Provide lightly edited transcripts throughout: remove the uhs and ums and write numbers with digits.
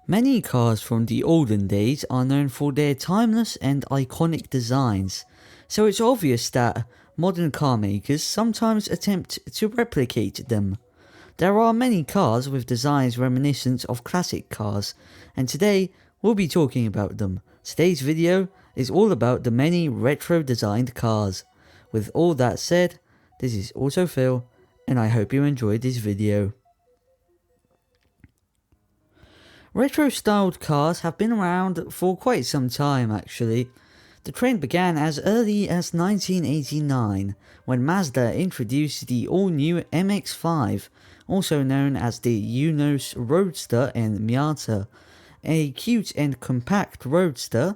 Many cars from the olden days are known for their timeless and iconic designs, so it's obvious that modern car makers sometimes attempt to replicate them. There are many cars with designs reminiscent of classic cars, and today we'll be talking about them. Today's video is all about the many retro designed cars. With all that said, this is AutoFil, and I hope you enjoyed this video. Retro-styled cars have been around for quite some time actually. The trend began as early as 1989, when Mazda introduced the all-new MX-5, also known as the Unos Roadster and Miata, a cute and compact roadster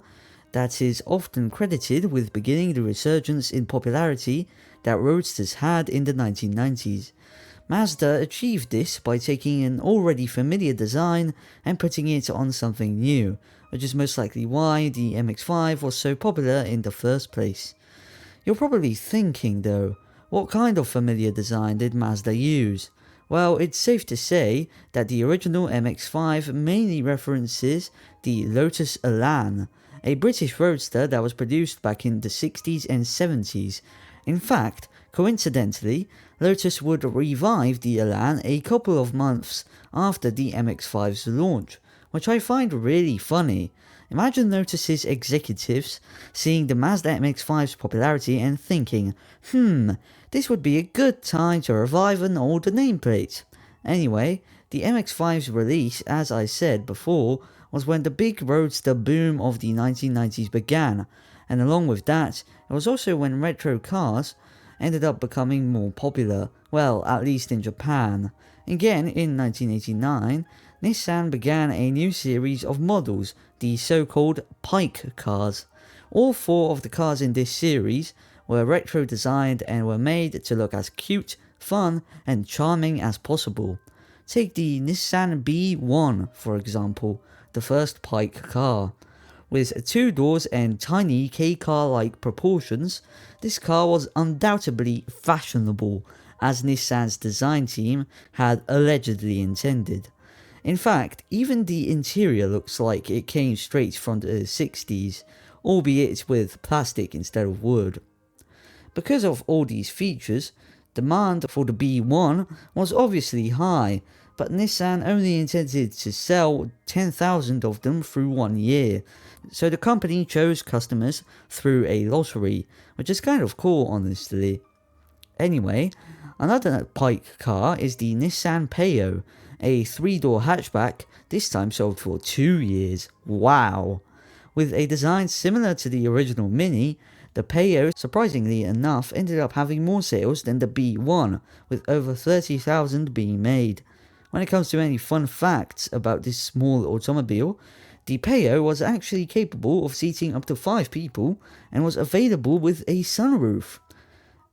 that is often credited with beginning the resurgence in popularity that roadsters had in the 1990s. Mazda achieved this by taking an already familiar design and putting it on something new, which is most likely why the MX-5 was so popular in the first place. You're probably thinking though, what kind of familiar design did Mazda use? Well, it's safe to say that the original MX-5 mainly references the Lotus Elan, a British roadster that was produced back in the 60s and 70s. In fact, coincidentally, Lotus would revive the Elan a couple of months after the MX-5's launch, which I find really funny. Imagine Lotus's executives seeing the Mazda MX-5's popularity and thinking, this would be a good time to revive an older nameplate. Anyway, the MX-5's release, as I said before, was when the big roadster boom of the 1990s began, and along with that, it was also when retro cars ended up becoming more popular, well, at least in Japan. Again, in 1989, Nissan began a new series of models, the so-called Pike cars. All four of the cars in this series were retro designed and were made to look as cute, fun, and charming as possible. Take the Nissan B1, for example, the first Pike car. With two doors and tiny K-car-like proportions, this car was undoubtedly fashionable, as Nissan's design team had allegedly intended. In fact, even the interior looks like it came straight from the 60s, albeit with plastic instead of wood. Because of all these features, demand for the B1 was obviously high, but Nissan only intended to sell 10,000 of them through 1 year, so the company chose customers through a lottery, which is kind of cool honestly. Anyway, another Pike car is the Nissan Payo, a 3-door hatchback, this time sold for 2 years. Wow! With a design similar to the original Mini, the Payo, surprisingly enough, ended up having more sales than the B1, with over 30,000 being made. When it comes to any fun facts about this small automobile, the Payo was actually capable of seating up to 5 people and was available with a sunroof.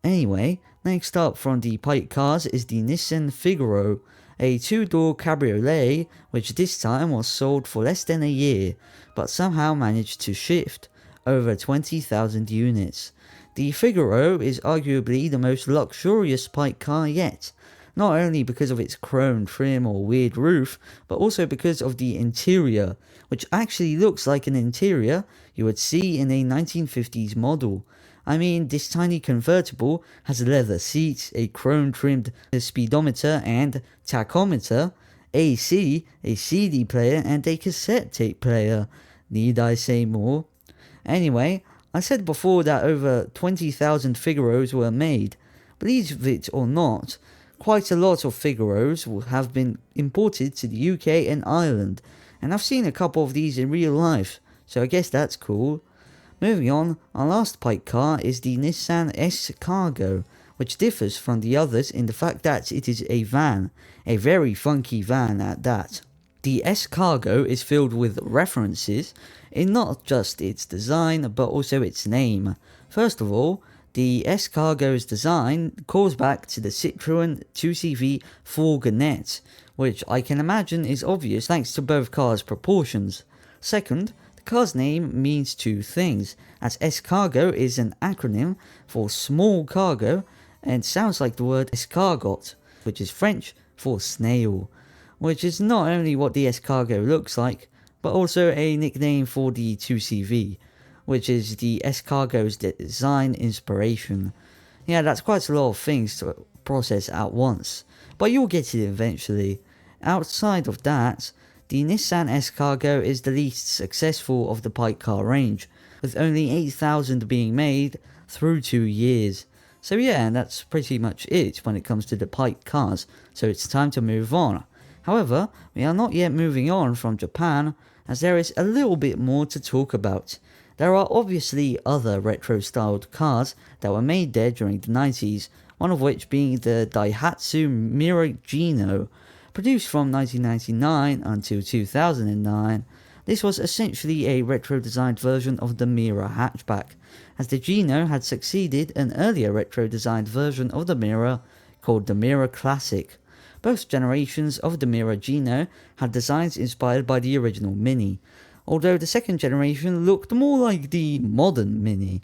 Anyway, next up from the Pike cars is the Nissan Figaro, a 2-door cabriolet which this time was sold for less than a year, but somehow managed to shift over 20,000 units. The Figaro is arguably the most luxurious Pike car yet, not only because of its chrome trim or weird roof, but also because of the interior, which actually looks like an interior you would see in a 1950s model. I mean, this tiny convertible has leather seats, a chrome-trimmed speedometer and tachometer, AC, a CD player, and a cassette tape player. Need I say more? Anyway, I said before that over 20,000 Figaros were made. Believe it or not, quite a lot of Figaros have been imported to the UK and Ireland, and I've seen a couple of these in real life, so I guess that's cool. Moving on, our last Pike car is the Nissan S-Cargo, which differs from the others in the fact that it is a van, a very funky van at that. The S-Cargo is filled with references in not just its design but also its name. First of all, the S-Cargo's design calls back to the Citroën 2CV fourgonette, which I can imagine is obvious thanks to both cars' proportions. Second, the car's name means two things, as S-Cargo is an acronym for small cargo and sounds like the word escargot, which is French for snail. which is not only what the S-Cargo looks like, but also a nickname for the 2CV, which is the S-Cargo's design inspiration. Yeah, that's quite a lot of things to process at once, but you'll get it eventually. Outside of that, the Nissan S-Cargo is the least successful of the Pike car range, with only 8,000 being made through 2 years. So yeah, that's pretty much it when it comes to the Pike cars, so it's time to move on. However, we are not yet moving on from Japan, as there is a little bit more to talk about. There are obviously other retro-styled cars that were made there during the 90s, one of which being the Daihatsu Mira Gino, produced from 1999 until 2009. This was essentially a retro-designed version of the Mira hatchback, as the Gino had succeeded an earlier retro-designed version of the Mira called the Mira Classic. Both generations of the Mira Gino had designs inspired by the original Mini, although the second generation looked more like the modern Mini.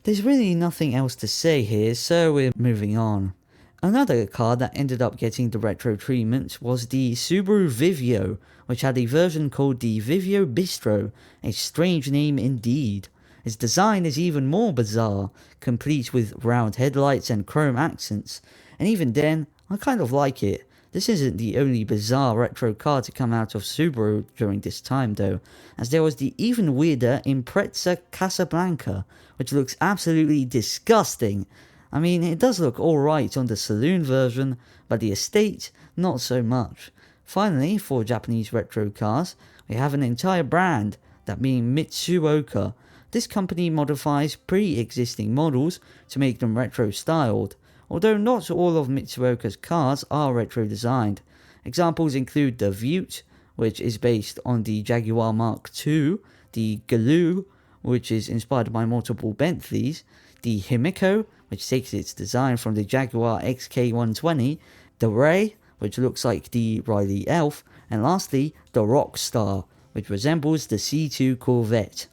There's really nothing else to say here, so we're moving on. Another car that ended up getting the retro treatment was the Subaru Vivio, which had a version called the Vivio Bistro, a strange name indeed. Its design is even more bizarre, complete with round headlights and chrome accents, and even then, I kind of like it. This isn't the only bizarre retro car to come out of Subaru during this time though, as there was the even weirder Impreza Casablanca, which looks absolutely disgusting. I mean, it does look alright on the saloon version, but the estate, not so much. Finally, for Japanese retro cars, we have an entire brand, that being Mitsuoka. This company modifies pre-existing models to make them retro-styled, although not all of Mitsuoka's cars are retro-designed. Examples include the Vute, which is based on the Jaguar Mark II, the Galoo, which is inspired by multiple Bentleys, the Himiko, which takes its design from the Jaguar XK120, the Ray, which looks like the Riley Elf, and lastly, the Rockstar, which resembles the C2 Corvette.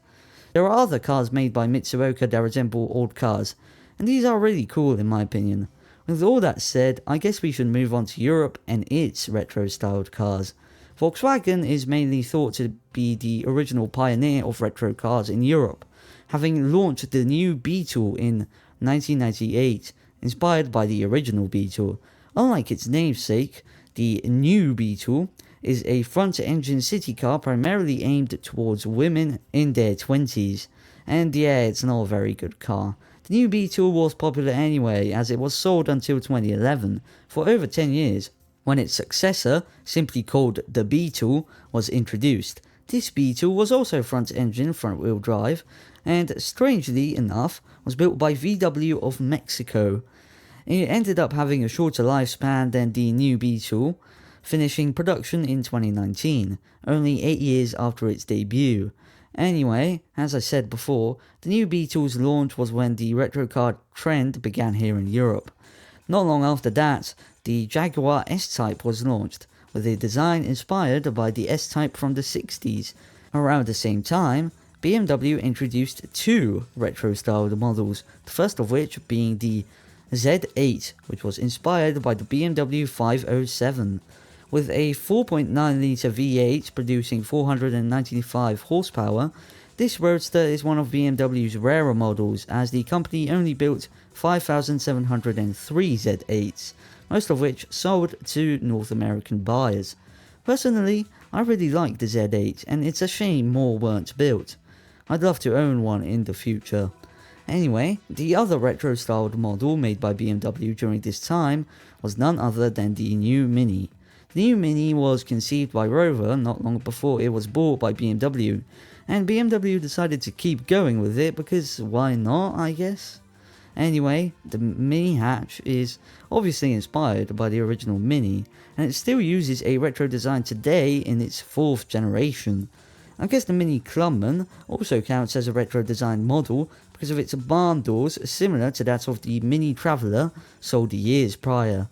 There are other cars made by Mitsuoka that resemble old cars, and these are really cool in my opinion. With all that said, I guess we should move on to Europe and its retro-styled cars. Volkswagen is mainly thought to be the original pioneer of retro cars in Europe, having launched the new Beetle in 1998, inspired by the original Beetle. Unlike its namesake, the new Beetle is a front-engine city car primarily aimed towards women in their 20s, and yeah, it's not a very good car. The new Beetle was popular anyway, as it was sold until 2011, for over 10 years, when its successor, simply called the Beetle, was introduced. This Beetle was also front-engine, front-wheel drive, and strangely enough, was built by VW of Mexico. It ended up having a shorter lifespan than the new Beetle, finishing production in 2019, only 8 years after its debut. Anyway, as I said before, the new Beetle's launch was when the retro car trend began here in Europe. Not long after that, the Jaguar S-Type was launched, with a design inspired by the S-Type from the 60s. Around the same time, BMW introduced two retro-styled models, the first of which being the Z8, which was inspired by the BMW 507. With a 4.9-litre V8 producing 495 horsepower, this Roadster is one of BMW's rarer models, as the company only built 5,703 Z8s, most of which sold to North American buyers. Personally, I really like the Z8, and it's a shame more weren't built. I'd love to own one in the future. Anyway, the other retro-styled model made by BMW during this time was none other than the new Mini. The new Mini was conceived by Rover not long before it was bought by BMW, and BMW decided to keep going with it because why not, I guess? Anyway, the Mini hatch is obviously inspired by the original Mini, and it still uses a retro design today in its 4th generation. I guess the Mini Clubman also counts as a retro designed model because of its barn doors similar to that of the Mini Traveller sold years prior.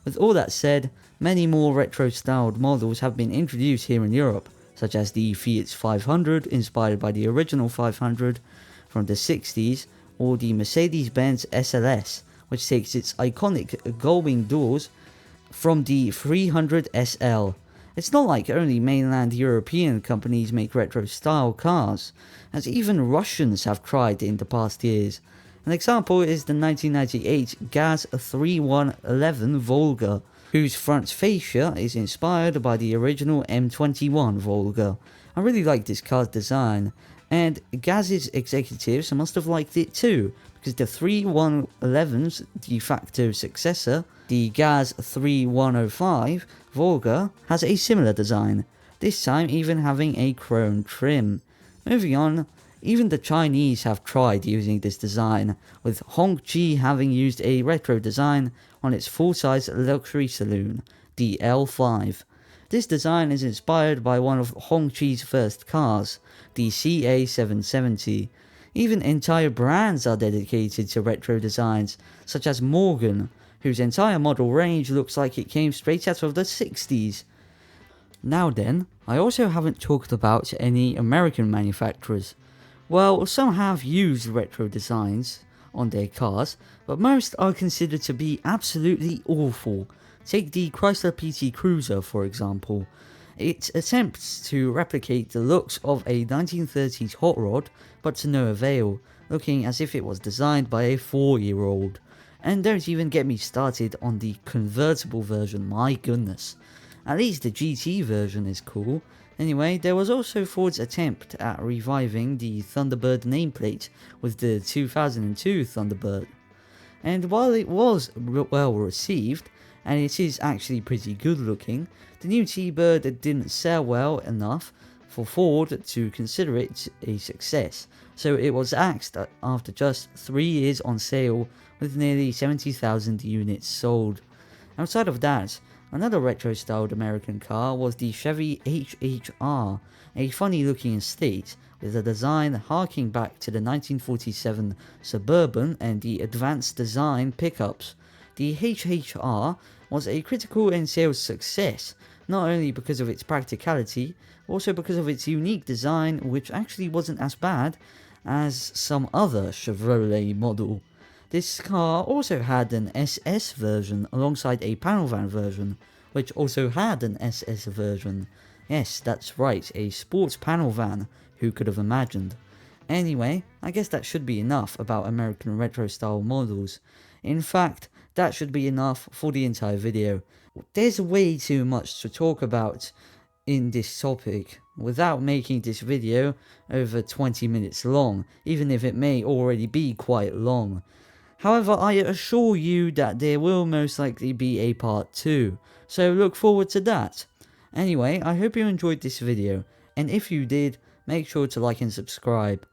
With all that said, many more retro-styled models have been introduced here in Europe, such as the Fiat 500 inspired by the original 500 from the 60s, or the Mercedes-Benz SLS, which takes its iconic gullwing doors from the 300 SL. It's not like only mainland European companies make retro-style cars, as even Russians have tried in the past years. An example is the 1998 Gaz 3111 Volga, whose front fascia is inspired by the original M21 Volga. I really like this car's design, and Gaz's executives must have liked it too, because the 3111's de facto successor, the Gaz 3105 Volga, has a similar design, this time even having a chrome trim. Moving on, even the Chinese have tried using this design, with Hongqi having used a retro design on its full-size luxury saloon, the L5. This design is inspired by one of Hongqi's first cars, the CA770. Even entire brands are dedicated to retro designs, such as Morgan, whose entire model range looks like it came straight out of the 60s. Now then, I also haven't talked about any American manufacturers. Well, some have used retro designs on their cars, but most are considered to be absolutely awful. Take the Chrysler PT Cruiser for example. It attempts to replicate the looks of a 1930s hot rod, but to no avail, looking as if it was designed by a 4-year-old. And don't even get me started on the convertible version, my goodness. At least the GT version is cool. Anyway, there was also Ford's attempt at reviving the Thunderbird nameplate with the 2002 Thunderbird. And while it was well received, and it is actually pretty good looking, the new T-Bird didn't sell well enough for Ford to consider it a success, so it was axed after just 3 years on sale with nearly 70,000 units sold. Outside of that, another retro-styled American car was the Chevy HHR, a funny-looking estate with a design harking back to the 1947 Suburban and the Advanced Design pickups. The HHR was a critical and sales success, not only because of its practicality, but also because of its unique design, which actually wasn't as bad as some other Chevrolet model. This car also had an SS version alongside a panel van version, which also had an SS version. Yes, that's right, a sports panel van, who could have imagined. Anyway, I guess that should be enough about American retro style models. In fact, that should be enough for the entire video. There's way too much to talk about in this topic without making this video over 20 minutes long, even if it may already be quite long. However, I assure you that there will most likely be a part 2, so look forward to that. Anyway, I hope you enjoyed this video, and if you did, make sure to like and subscribe.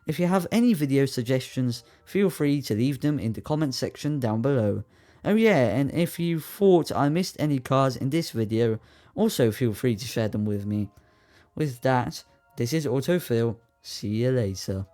If you have any video suggestions, feel free to leave them in the comment section down below. Oh yeah, and if you thought I missed any cars in this video, also feel free to share them with me. With that, this is AutoFil, see you later.